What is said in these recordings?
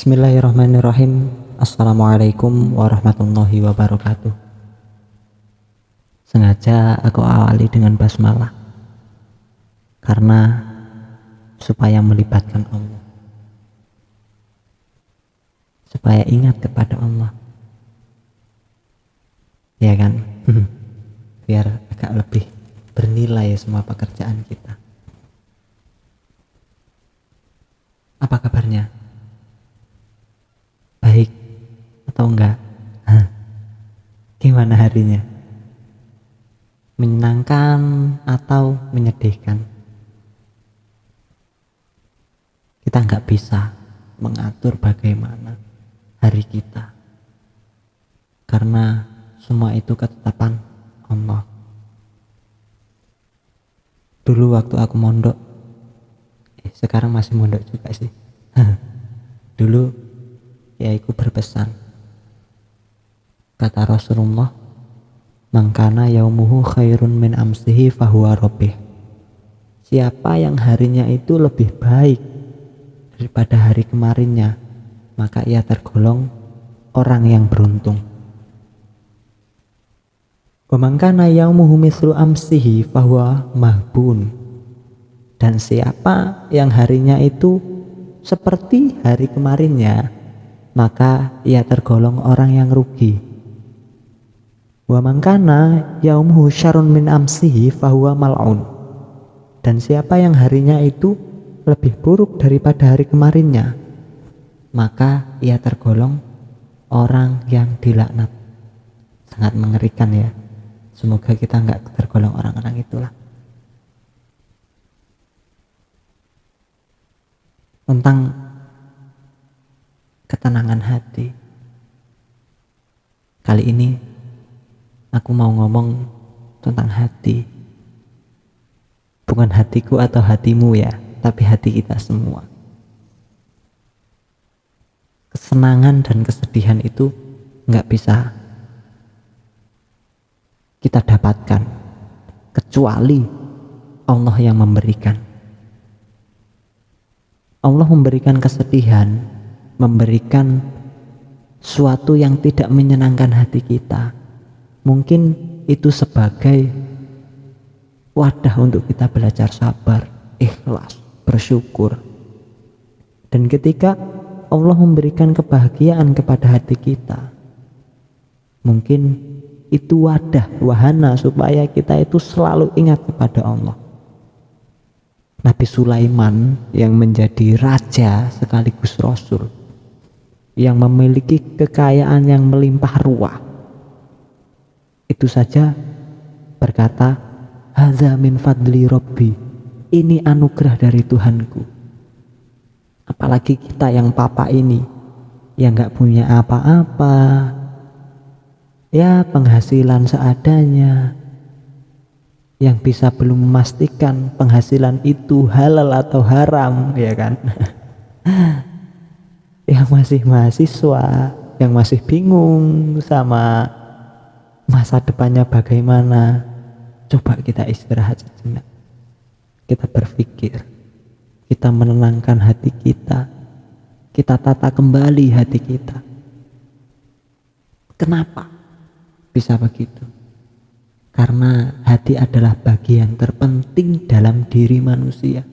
Bismillahirrahmanirrahim. Assalamualaikum warahmatullahi wabarakatuh. Sengaja aku awali dengan basmalah karena supaya melibatkan Allah, supaya ingat kepada Allah, ya kan? Biar agak lebih bernilai semua pekerjaan kita. Apa kabarnya? Baik atau enggak? Gimana harinya? Menyenangkan atau menyedihkan? Kita enggak bisa mengatur bagaimana hari kita, karena semua itu ketetapan Allah. Dulu waktu aku mondok, sekarang masih mondok juga sih. Dulu Kiaiku berpesan, kata Rasulullah, "Mangkana yaumuhu khairun min amsihi fahuwa robih." Siapa yang harinya itu lebih baik daripada hari kemarinnya, maka ia tergolong orang yang beruntung. Wa mangkana yaumuhu mislu amsihi fahuwa mahbun. Dan siapa yang harinya itu seperti hari kemarinnya, maka ia tergolong orang yang rugi. Wa mangkana yaumuhu syarrun min amsihi fahuwa mal'un. Dan siapa yang harinya itu lebih buruk daripada hari kemarinnya, maka ia tergolong orang yang dilaknat. Sangat mengerikan ya. Semoga kita enggak tergolong orang-orang itulah. Tentang ketenangan hati, kali ini aku mau ngomong tentang hati. Bukan hatiku atau hatimu ya, tapi hati kita semua. Kesenangan dan kesedihan itu nggak bisa kita dapatkan kecuali Allah yang memberikan. Allah memberikan kesedihan, memberikan suatu yang tidak menyenangkan hati kita. Mungkin itu sebagai wadah untuk kita belajar sabar, ikhlas, bersyukur. Dan ketika Allah memberikan kebahagiaan kepada hati kita, mungkin itu wadah, wahana supaya kita itu selalu ingat kepada Allah. Nabi Sulaiman yang menjadi raja sekaligus rasul, yang memiliki kekayaan yang melimpah ruah, itu saja berkata, "Hadza min fadli Rabbi." Ini anugerah dari Tuhanku. Apalagi kita yang papa ini, yang gak punya apa-apa, ya penghasilan seadanya, yang bisa belum memastikan penghasilan itu halal atau haram, ya kan? Yang masih mahasiswa, yang masih bingung sama masa depannya bagaimana, coba kita istirahat sejenak, kita berpikir, kita menenangkan hati kita tata kembali hati kita. Kenapa bisa begitu? Karena hati adalah bagian terpenting dalam diri manusia.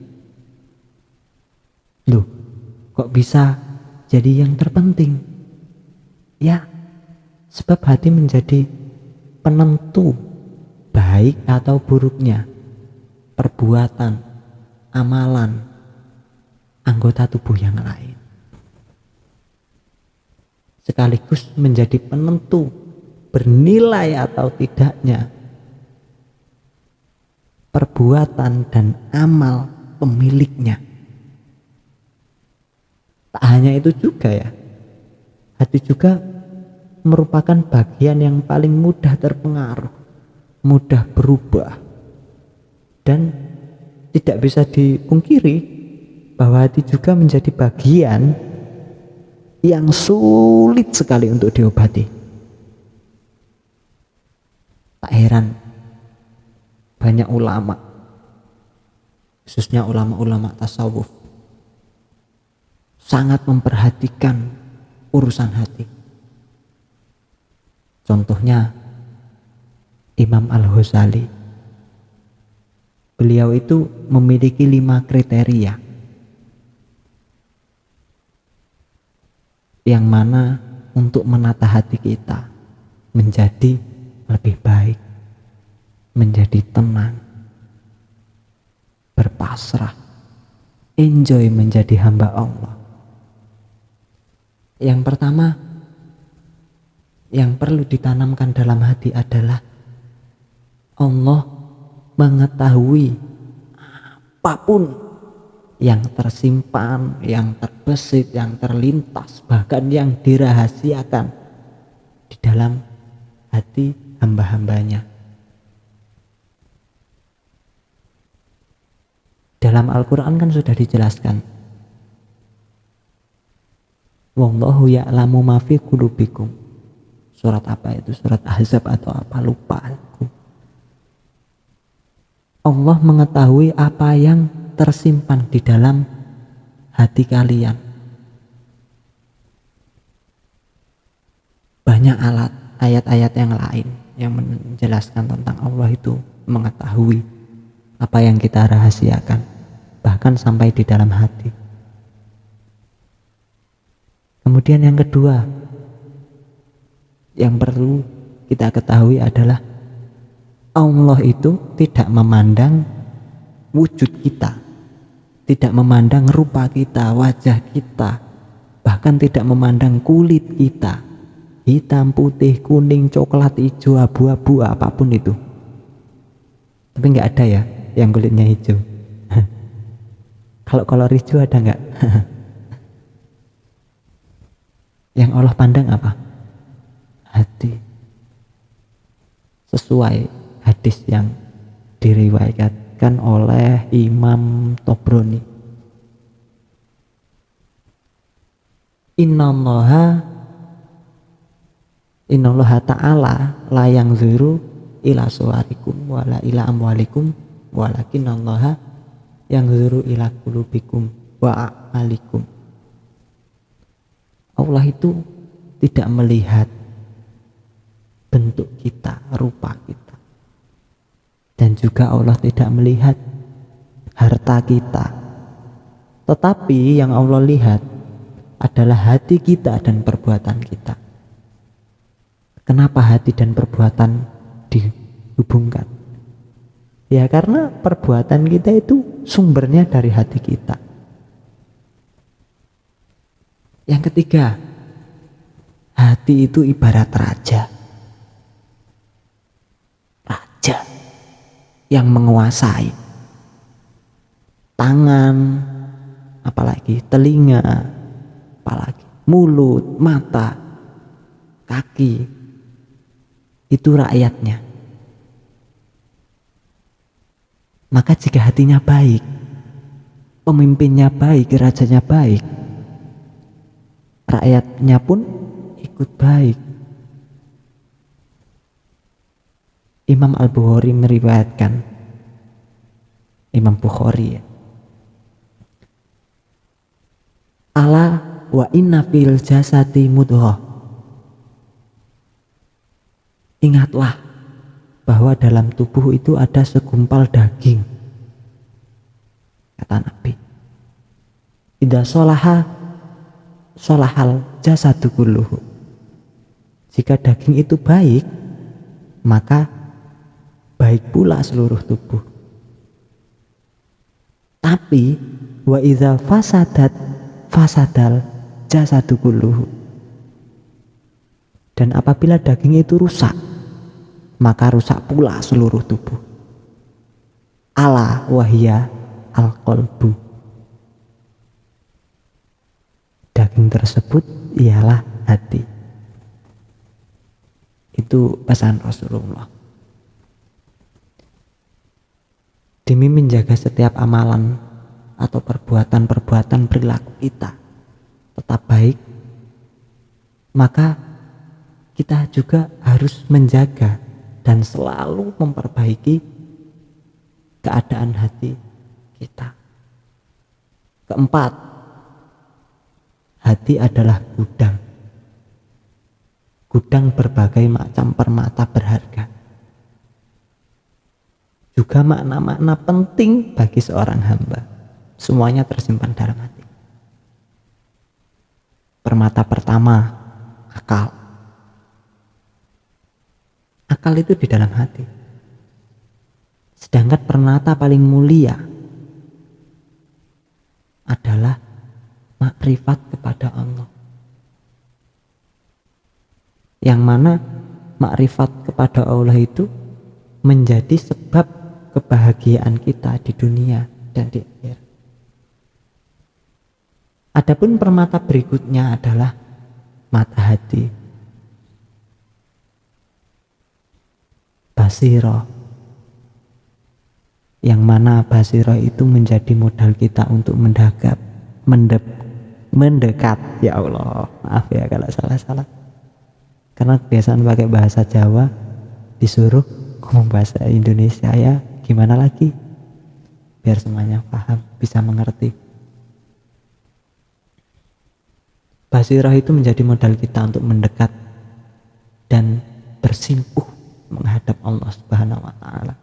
Loh, kok bisa jadi yang terpenting? Ya, sebab hati menjadi penentu baik atau buruknya perbuatan, amalan, anggota tubuh yang lain. Sekaligus menjadi penentu bernilai atau tidaknya perbuatan dan amal pemiliknya. Tak hanya itu juga ya, hati juga merupakan bagian yang paling mudah terpengaruh, mudah berubah. Dan tidak bisa dipungkiri bahwa hati juga menjadi bagian yang sulit sekali untuk diobati. Tak heran banyak ulama, khususnya ulama-ulama tasawuf, sangat memperhatikan urusan hati. Contohnya Imam Al-Ghazali. Beliau itu memiliki 5 kriteria yang mana untuk menata hati kita menjadi lebih baik, menjadi tenang, berpasrah, enjoy menjadi hamba Allah. Yang pertama yang perlu ditanamkan dalam hati adalah Allah mengetahui apapun yang tersimpan, yang terbesit, yang terlintas, bahkan yang dirahasiakan di dalam hati hamba-hambanya. Dalam Al-Quran kan sudah dijelaskan, wallahu ya'lamu ma fi qulubikum. Surat apa itu? Surat Ahzab atau apa? Lupa aku. Allah mengetahui apa yang tersimpan di dalam hati kalian. Banyak ayat-ayat yang lain yang menjelaskan tentang Allah itu mengetahui apa yang kita rahasiakan, bahkan sampai di dalam hati. Kemudian yang kedua yang perlu kita ketahui adalah Allah itu tidak memandang wujud kita, tidak memandang rupa kita, wajah kita, bahkan tidak memandang kulit kita, hitam, putih, kuning, coklat, hijau, abu-abu, apapun itu. Tapi nggak ada ya yang kulitnya hijau. Kalau kolor hijau ada nggak? Yang Allah pandang apa? Hati. Sesuai hadis yang diriwayatkan oleh Imam Tobroni. Innallaha ta'ala la yanzuru ila suwarikum wala ila amwalikum walakinallaha yanzuru ila qulubikum wa a'malikum. Allah itu tidak melihat bentuk kita, rupa kita. Dan juga Allah tidak melihat harta kita. Tetapi yang Allah lihat adalah hati kita dan perbuatan kita. Kenapa hati dan perbuatan dihubungkan? Ya karena perbuatan kita itu sumbernya dari hati kita. Yang ketiga, hati itu ibarat raja. Raja yang menguasai tangan, apalagi telinga, apalagi mulut, mata, kaki, itu rakyatnya. Maka jika hatinya baik, pemimpinnya baik, rajanya baik, rakyatnya pun ikut baik. Imam Al-Bukhari meriwayatkan, Imam Bukhari ya, ala wa inna fil jasati mudghah. Ingatlah bahwa dalam tubuh itu ada segumpal daging, kata Nabi. Idza sholaha sholahal jasadu kulluhu. Jika daging itu baik, maka baik pula seluruh tubuh. Tapi wa idza fasadat fasadal jasadu kulluhu. Dan apabila daging itu rusak, maka rusak pula seluruh tubuh. Ala wahya al-qalbu. Daging tersebut ialah hati. Itu pesan Rasulullah. Demi menjaga setiap amalan atau perbuatan-perbuatan perilaku kita tetap baik, maka kita juga harus menjaga dan selalu memperbaiki keadaan hati kita. Keempat, Hati adalah gudang. Gudang berbagai macam permata berharga. Juga makna-makna penting bagi seorang hamba. Semuanya tersimpan dalam hati. Permata pertama, akal. Akal itu di dalam hati. Sedangkan permata paling mulia adalah makrifat kepada Allah. Yang mana makrifat kepada Allah itu menjadi sebab kebahagiaan kita di dunia dan di akhirat. Adapun permata berikutnya adalah mata hati. Basirah. Yang mana basirah itu menjadi modal kita untuk mendekat. Ya Allah, maaf ya kalau salah-salah. Karena kebiasaan pakai bahasa Jawa, disuruh ngomong bahasa Indonesia, ya gimana lagi biar semuanya paham, bisa mengerti. Basirah itu menjadi modal kita untuk mendekat dan bersimpuh menghadap Allah Subhanahu wa Ta'ala.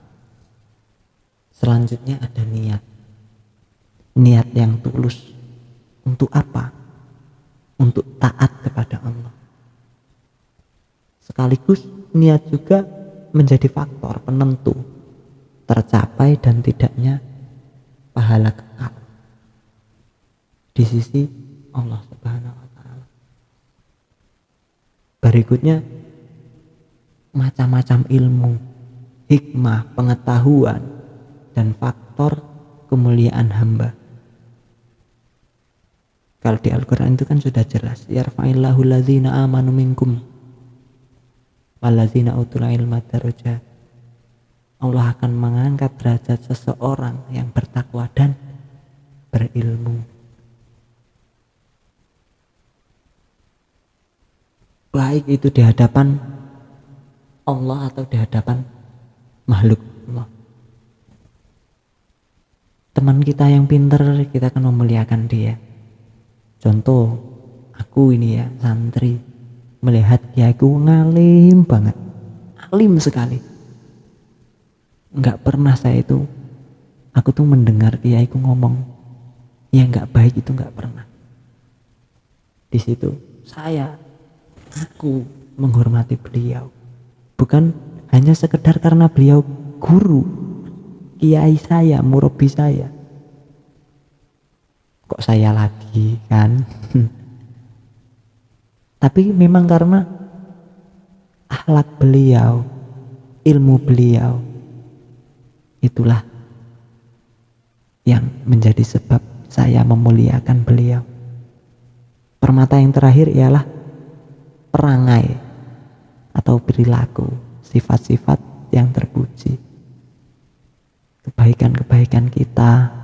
Selanjutnya ada niat. Niat yang tulus. Untuk apa? Untuk taat kepada Allah. Sekaligus niat juga menjadi faktor penentu tercapai dan tidaknya pahala kekal di sisi Allah Subhanahu wa Ta'ala. Berikutnya macam-macam ilmu, hikmah, pengetahuan, dan faktor kemuliaan hamba. Kalau di Al-Quran itu kan sudah jelas, yarfa'illahu alladzina amanu minkum walladzina utul ilma darajat. Allah akan mengangkat derajat seseorang yang bertakwa dan berilmu. Baik itu di hadapan Allah atau di hadapan makhluk Allah. Teman kita yang pintar, kita akan memuliakan dia. Contoh, aku ini ya, santri, melihat kiaiku ngalim banget, alim sekali. Enggak pernah aku tuh mendengar kiaiku ngomong yang enggak baik, itu enggak pernah. Di situ aku menghormati beliau, bukan hanya sekedar karena beliau guru, kiai saya, murabi saya. Kok saya lagi kan? Tapi memang karena akhlak beliau, ilmu beliau, itulah yang menjadi sebab saya memuliakan beliau. Permata yang terakhir ialah perangai atau perilaku, sifat-sifat yang terpuji, kebaikan-kebaikan kita.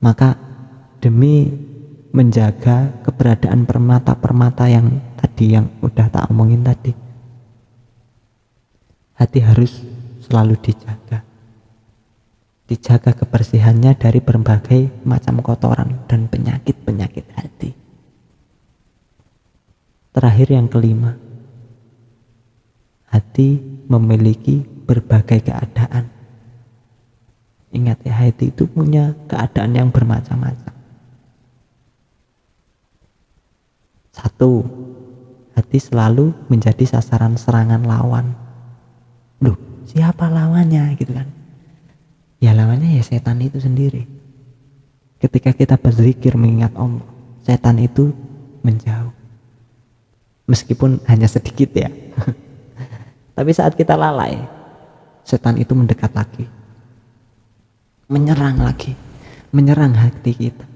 Maka demi menjaga keberadaan permata-permata yang tadi, yang udah tak omongin tadi, hati harus selalu dijaga kebersihannya dari berbagai macam kotoran dan penyakit-penyakit hati. Terakhir yang kelima, hati memiliki berbagai keadaan. Ingat ya, hati itu punya keadaan yang bermacam-macam. Satu, hati selalu menjadi sasaran serangan lawan. Loh, siapa lawannya gitu kan? Ya lawannya ya setan itu sendiri. Ketika kita berzikir mengingat Allah, setan itu menjauh. Meskipun hanya sedikit ya. Tapi saat kita lalai, setan itu mendekat lagi. Menyerang lagi, menyerang hati kita,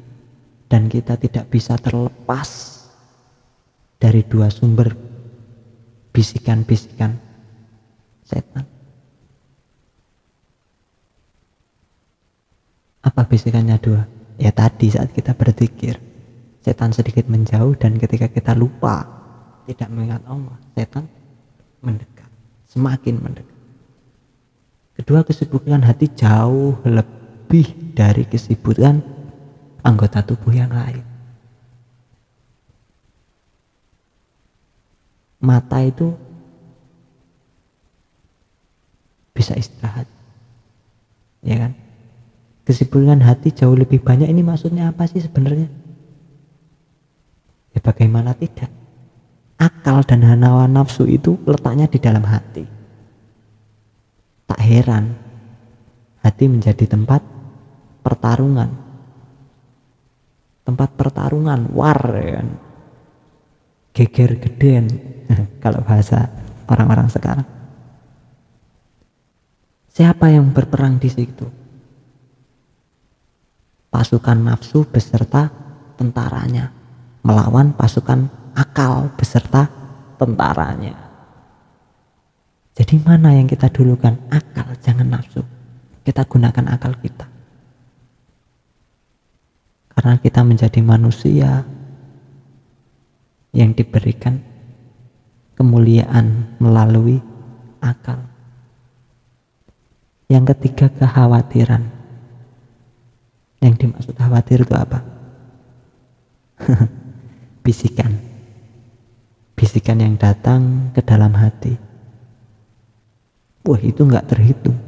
dan kita tidak bisa terlepas dari dua sumber bisikan-bisikan setan. Apa bisikannya dua? Ya tadi saat kita berzikir, setan sedikit menjauh, dan ketika kita lupa tidak mengingat Allah, setan mendekat, semakin mendekat. Kedua, kesibukan hati jauh lebih dari kesibukan anggota tubuh yang lain. Mata itu bisa istirahat, ya kan? Kesibukan hati jauh lebih banyak. Ini maksudnya apa sih sebenarnya? Ya bagaimana tidak? Akal dan hawa nafsu itu letaknya di dalam hati. Tak heran hati menjadi tempat pertarungan. Tempat pertarungan, war, ya kan? Geger geden kalau bahasa orang-orang sekarang. Siapa yang berperang di situ? Pasukan nafsu beserta tentaranya melawan pasukan akal beserta tentaranya. Jadi mana yang kita dulukan? Akal, jangan nafsu. Kita gunakan akal kita. Karena kita menjadi manusia yang diberikan kemuliaan melalui akal. Yang ketiga, kekhawatiran. Yang dimaksud khawatir itu apa? Bisikan. Bisikan yang datang ke dalam hati. Wah, itu nggak terhitung.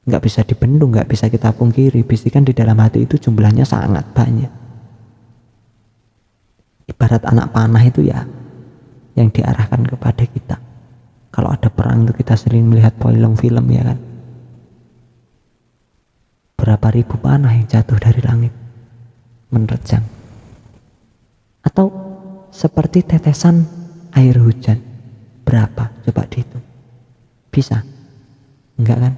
Nggak bisa dibendung, nggak bisa kita pungkiri. Bisikan di dalam hati itu jumlahnya sangat banyak. Ibarat anak panah itu ya, yang diarahkan kepada kita. Kalau ada perang itu kita sering melihat film ya kan. Berapa ribu panah yang jatuh dari langit menerjang. Atau seperti tetesan air hujan. Berapa? Coba dihitung. Bisa? Enggak kan?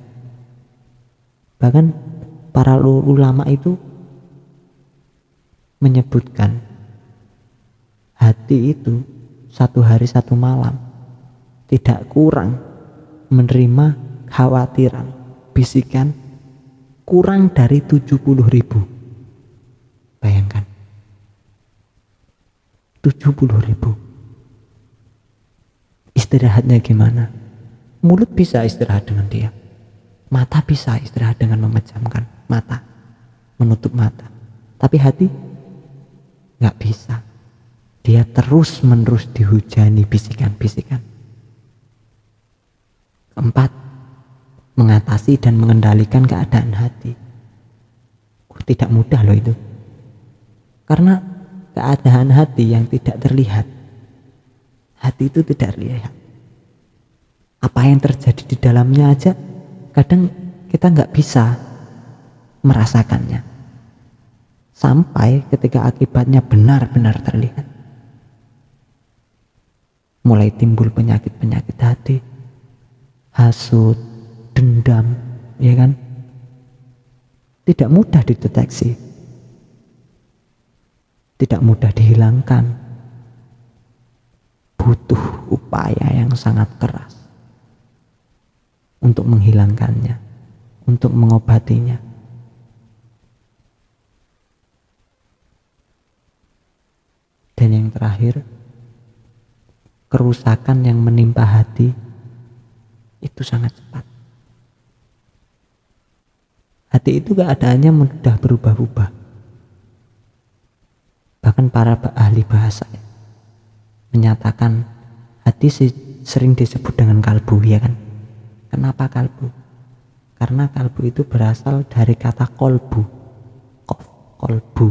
Bahkan para ulama itu menyebutkan hati itu satu hari satu malam tidak kurang menerima khawatiran, bisikan kurang dari 70.000. Bayangkan 70.000. Istirahatnya gimana? Mulut bisa istirahat dengan diam, mata bisa istirahat dengan memejamkan mata, menutup mata, tapi hati nggak bisa. Dia terus menerus dihujani bisikan-bisikan. Keempat, mengatasi dan mengendalikan keadaan hati. Tidak mudah loh itu. Karena keadaan hati yang tidak terlihat. Hati itu tidak terlihat. Apa yang terjadi di dalamnya aja kadang kita nggak bisa merasakannya. Sampai ketika akibatnya benar-benar terlihat. Mulai timbul penyakit-penyakit hati, hasut, dendam, ya kan? Tidak mudah dideteksi, tidak mudah dihilangkan, butuh upaya yang sangat keras untuk menghilangkannya, untuk mengobatinya. Dan yang terakhir, kerusakan yang menimpa hati itu sangat cepat. Hati itu keadaannya mudah berubah-ubah. Bahkan para ahli bahasa menyatakan hati sering disebut dengan kalbu, ya kan? Kenapa kalbu? Karena kalbu itu berasal dari kata kolbu. Kolbu.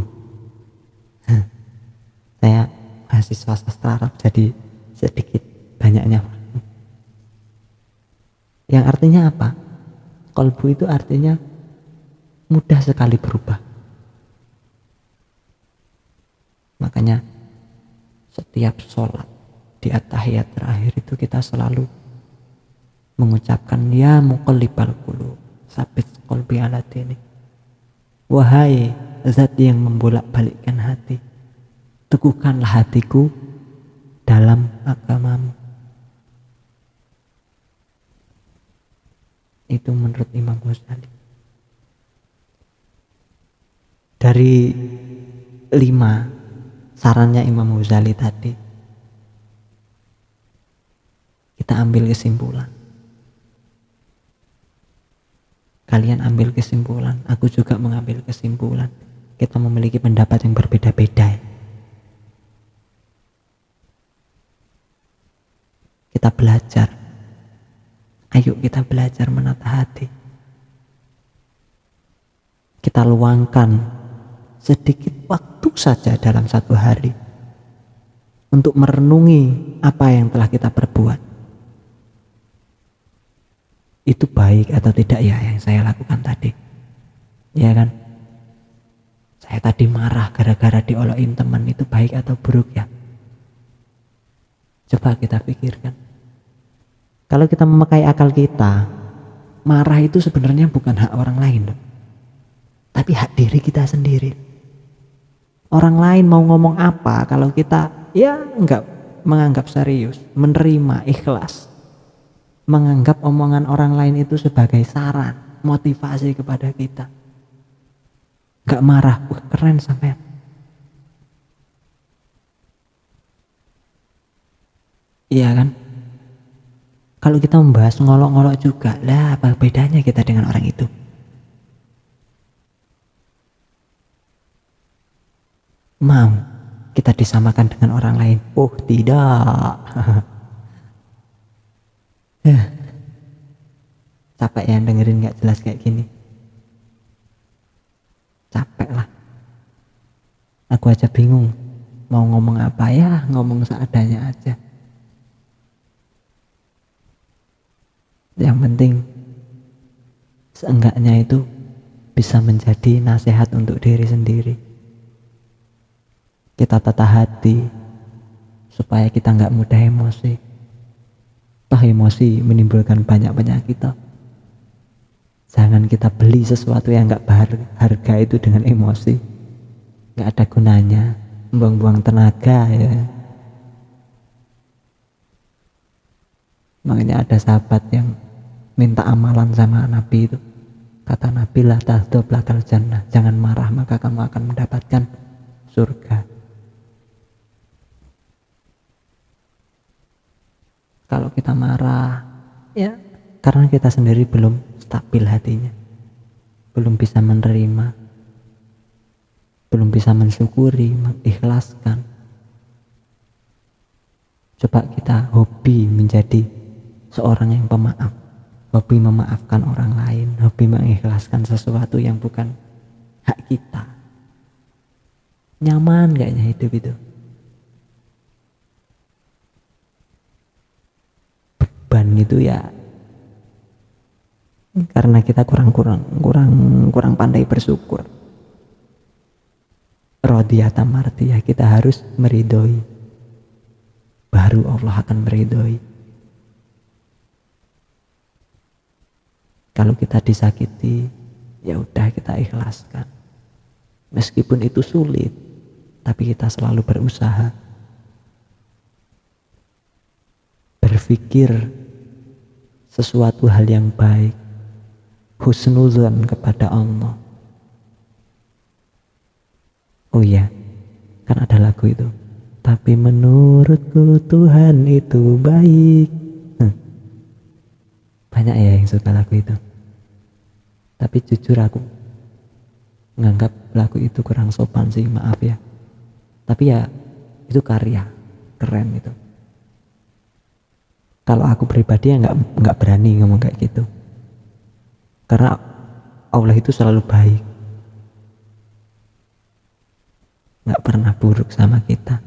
Saya mahasiswa sastra Arab, jadi sedikit banyaknya. Yang artinya apa? Kolbu itu artinya mudah sekali berubah. Makanya setiap sholat di at-tahiyat terakhir itu kita selalu mengucapkan ya muqallibal qulub tsabit qalbi ala dinik. Wahai zat yang membolak-balikkan hati, teguhkanlah hatiku dalam agamamu. Itu menurut Imam Ghazali. Dari 5 sarannya Imam Ghazali tadi, kita ambil kesimpulan. Kalian ambil kesimpulan, aku juga mengambil kesimpulan. kita memiliki pendapat yang berbeda-beda. Kita belajar. Ayo kita belajar menata hati. Kita luangkan sedikit waktu saja dalam satu hari untuk merenungi apa yang telah kita perbuat. Itu baik atau tidak ya yang saya lakukan tadi? Ya kan? Saya tadi marah gara-gara diolokin teman, itu baik atau buruk ya? Coba kita pikirkan. Kalau kita memakai akal kita, marah itu sebenarnya bukan hak orang lain, tapi hak diri kita sendiri. Orang lain mau ngomong apa, kalau kita ya enggak menganggap serius, menerima, ikhlas, menganggap omongan orang lain itu sebagai saran, motivasi kepada kita, enggak marah, wah keren sampean. Iya kan? Kalau kita membahas ngolok-ngolok juga, lah apa bedanya kita dengan orang itu? Mau kita disamakan dengan orang lain? Oh tidak. Capek ya dengerin gak jelas kayak gini. Capek lah. Aku aja bingung mau ngomong apa, ya ngomong seadanya aja. Yang penting seenggaknya itu bisa menjadi nasihat untuk diri sendiri. Kita tata hati supaya kita nggak mudah emosi. Toh emosi menimbulkan banyak penyakit toh. Jangan kita beli sesuatu yang nggak berharga itu dengan emosi. Nggak ada gunanya, buang-buang tenaga ya. Makanya ada sahabat yang minta amalan sama Nabi itu. Kata Nabi, la tahdab lakal jannah, jangan marah maka kamu akan mendapatkan surga. Kalau kita marah, ya karena kita sendiri belum stabil hatinya, belum bisa menerima, belum bisa mensyukuri, mengikhlaskan. Coba kita hobi menjadi seorang yang pemaaf, hobi memaafkan orang lain, hobi mengikhlaskan sesuatu yang bukan hak kita. Nyaman kayaknya hidup itu. Beban itu ya karena kita kurang pandai bersyukur. Rodiyata mardiyah, kita harus meridhoi, baru Allah akan meridhoi. Kalau kita disakiti, ya udah kita ikhlaskan. Meskipun itu sulit, tapi kita selalu berusaha berpikir sesuatu hal yang baik, husnuzon kepada Allah. Oh iya, kan ada lagu itu. Tapi menurutku Tuhan itu baik. Banyak ya yang suka lagu itu. Tapi jujur aku menganggap lagu itu kurang sopan sih, maaf ya. Tapi ya itu karya, keren itu. Kalau aku pribadi ya nggak berani ngomong kayak gitu. Karena Allah itu selalu baik, nggak pernah buruk sama kita.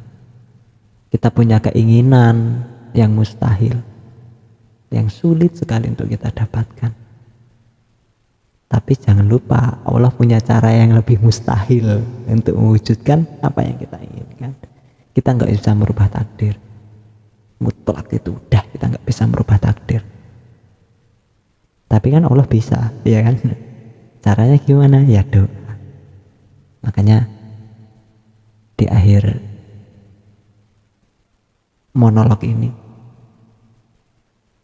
Kita punya keinginan yang mustahil, yang sulit sekali untuk kita dapatkan. Tapi jangan lupa Allah punya cara yang lebih mustahil untuk mewujudkan apa yang kita inginkan. Kita nggak bisa merubah takdir. Mutlak itu udah, kita nggak bisa merubah takdir. Tapi kan Allah bisa, ya kan? Caranya gimana? Ya doa. Makanya di akhir monolog ini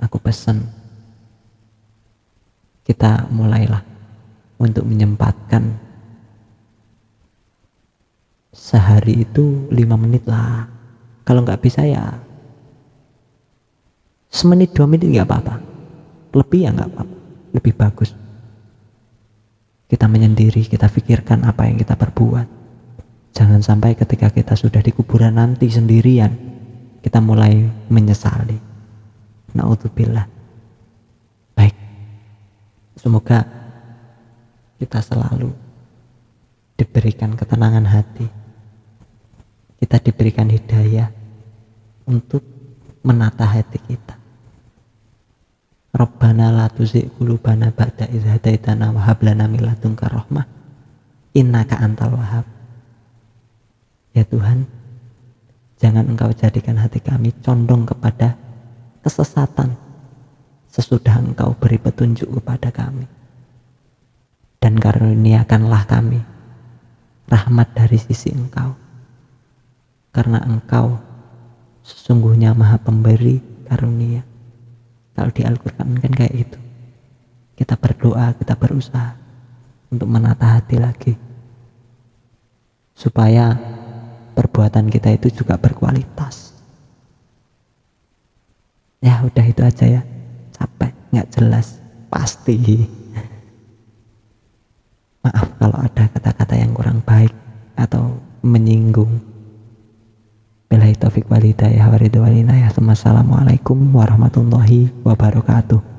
aku pesan kita mulailah untuk menyempatkan sehari itu 5 menit lah. Kalau nggak bisa ya semenit 2 menit nggak apa-apa, lebih ya nggak apa-apa, lebih bagus. kita menyendiri, kita pikirkan apa yang kita perbuat. Jangan sampai ketika kita sudah di kuburan nanti sendirian, kita mulai menyesali. Na'udzubillah. Baik, semoga kita selalu diberikan ketenangan hati, kita diberikan hidayah untuk menata hati kita. Rabbana la tuzigh qulubana ba'da idh hadaitana wa hab lana min ladunka rahmah innaka antal wahhab. Ya Tuhan, jangan Engkau jadikan hati kami condong kepada kesesatan sesudah Engkau beri petunjuk kepada kami, dan karuniakanlah kami rahmat dari sisi Engkau, karena Engkau sesungguhnya Maha Pemberi karunia. Kalau di Al-Quran kan kayak gitu, kita berdoa, kita berusaha untuk menata hati lagi supaya perbuatan kita itu juga berkualitas. Ya udah, itu aja ya, capek, nggak jelas pasti. Maaf kalau ada kata-kata yang kurang baik atau menyinggung. Billahi taufiq wal hidayah wa ridwan. Assalamualaikum warahmatullahi wabarakatuh.